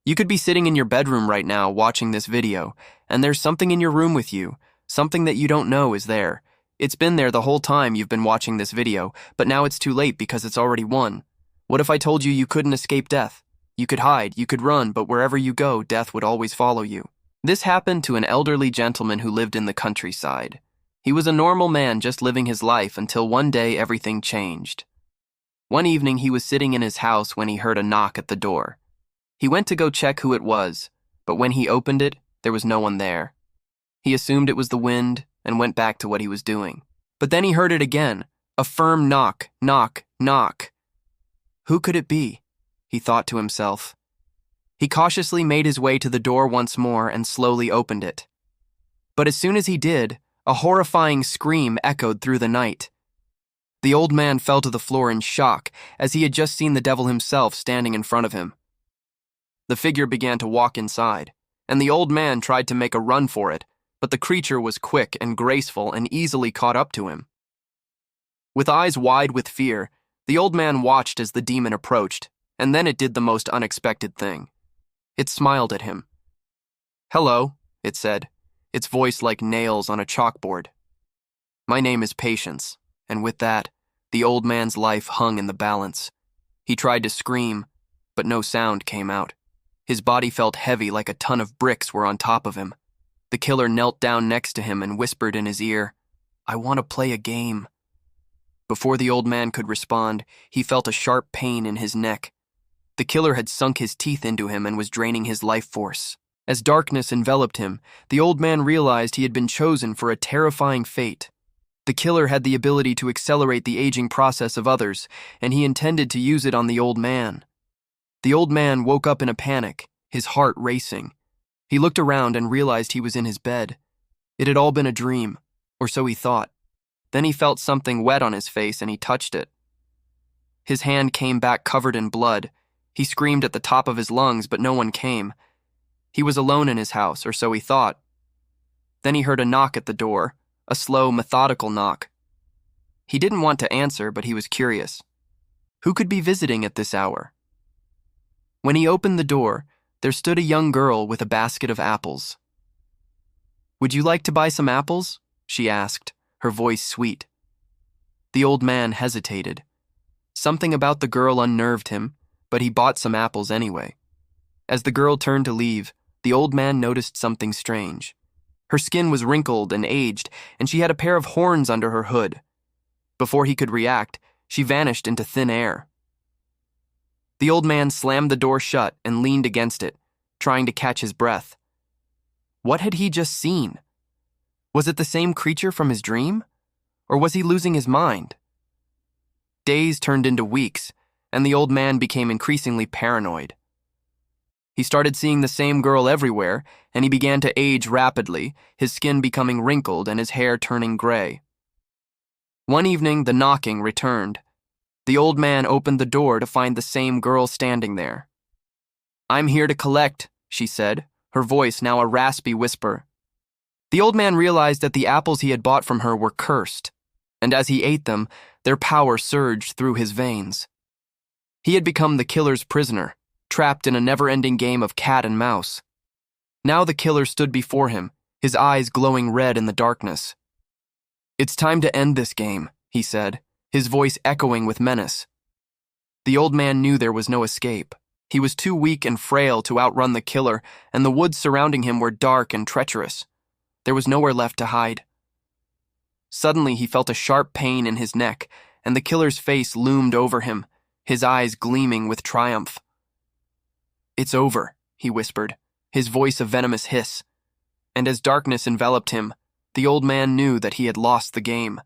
You could be sitting in your bedroom right now watching this video, and there's something in your room with you, something that you don't know is there. It's been there the whole time you've been watching this video, but now it's too late because it's already won. What if I told you you couldn't escape death? You could hide, you could run, but wherever you go, death would always follow you. This happened to an elderly gentleman who lived in the countryside. He was a normal man just living his life until one day everything changed. One evening he was sitting in his house when he heard a knock at the door. He went to go check who it was, but when he opened it, there was no one there. He assumed it was the wind and went back to what he was doing. But then he heard it again, a firm knock, knock, knock. Who could it be? He thought to himself. He cautiously made his way to the door once more and slowly opened it. But as soon as he did, a horrifying scream echoed through the night. The old man fell to the floor in shock as he had just seen the devil himself standing in front of him. The figure began to walk inside, and the old man tried to make a run for it, but the creature was quick and graceful and easily caught up to him. With eyes wide with fear, the old man watched as the demon approached, and then it did the most unexpected thing. It smiled at him. "Hello," it said, its voice like nails on a chalkboard. "My name is Patience," and with that, the old man's life hung in the balance. He tried to scream, but no sound came out. His body felt heavy like a ton of bricks were on top of him. The killer knelt down next to him and whispered in his ear, "I want to play a game." Before the old man could respond, he felt a sharp pain in his neck. The killer had sunk his teeth into him and was draining his life force. As darkness enveloped him, the old man realized he had been chosen for a terrifying fate. The killer had the ability to accelerate the aging process of others, and he intended to use it on the old man. The old man woke up in a panic, his heart racing. He looked around and realized he was in his bed. It had all been a dream, or so he thought. Then he felt something wet on his face and he touched it. His hand came back covered in blood. He screamed at the top of his lungs, but no one came. He was alone in his house, or so he thought. Then he heard a knock at the door, a slow, methodical knock. He didn't want to answer, but he was curious. Who could be visiting at this hour? When he opened the door, there stood a young girl with a basket of apples. "Would you like to buy some apples?" she asked, her voice sweet. The old man hesitated. Something about the girl unnerved him, but he bought some apples anyway. As the girl turned to leave, the old man noticed something strange. Her skin was wrinkled and aged, and she had a pair of horns under her hood. Before he could react, she vanished into thin air. The old man slammed the door shut and leaned against it, trying to catch his breath. What had he just seen? Was it the same creature from his dream? Or was he losing his mind? Days turned into weeks, and the old man became increasingly paranoid. He started seeing the same girl everywhere, and he began to age rapidly, his skin becoming wrinkled and his hair turning gray. One evening, the knocking returned. The old man opened the door to find the same girl standing there. "I'm here to collect," she said, her voice now a raspy whisper. The old man realized that the apples he had bought from her were cursed, and as he ate them, their power surged through his veins. He had become the killer's prisoner, trapped in a never-ending game of cat and mouse. Now the killer stood before him, his eyes glowing red in the darkness. "It's time to end this game," he said, his voice echoing with menace. The old man knew there was no escape. He was too weak and frail to outrun the killer, and the woods surrounding him were dark and treacherous. There was nowhere left to hide. Suddenly he felt a sharp pain in his neck, and the killer's face loomed over him, his eyes gleaming with triumph. "It's over," he whispered, his voice a venomous hiss. And as darkness enveloped him, the old man knew that he had lost the game.